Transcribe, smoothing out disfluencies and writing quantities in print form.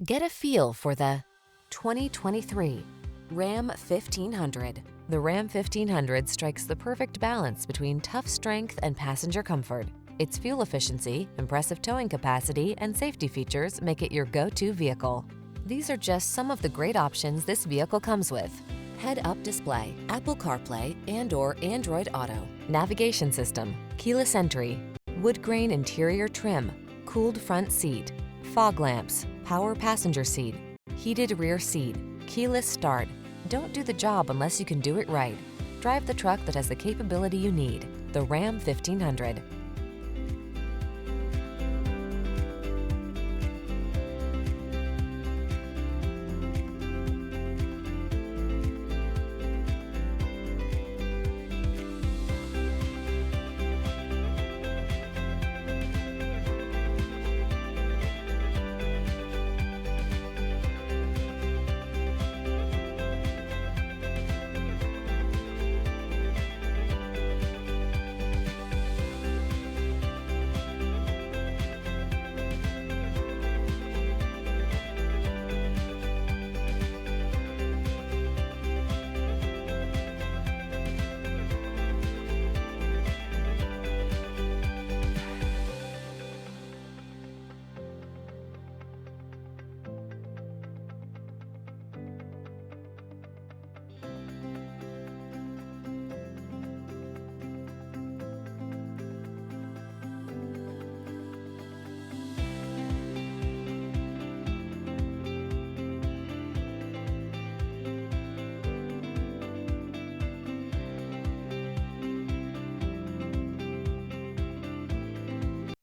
Get a feel for the 2023 Ram 1500. The Ram 1500 strikes the perfect balance between tough strength and passenger comfort. Its fuel efficiency, impressive towing capacity, and safety features make it your go-to vehicle. These are just some of the great options this vehicle comes with: head-up display, Apple CarPlay and/or Android Auto, navigation system, keyless entry, wood grain interior trim, cooled front seat, fog lamps, power passenger seat, heated rear seat, keyless start. Don't do the job unless you can do it right. Drive the truck that has the capability you need. The Ram 1500.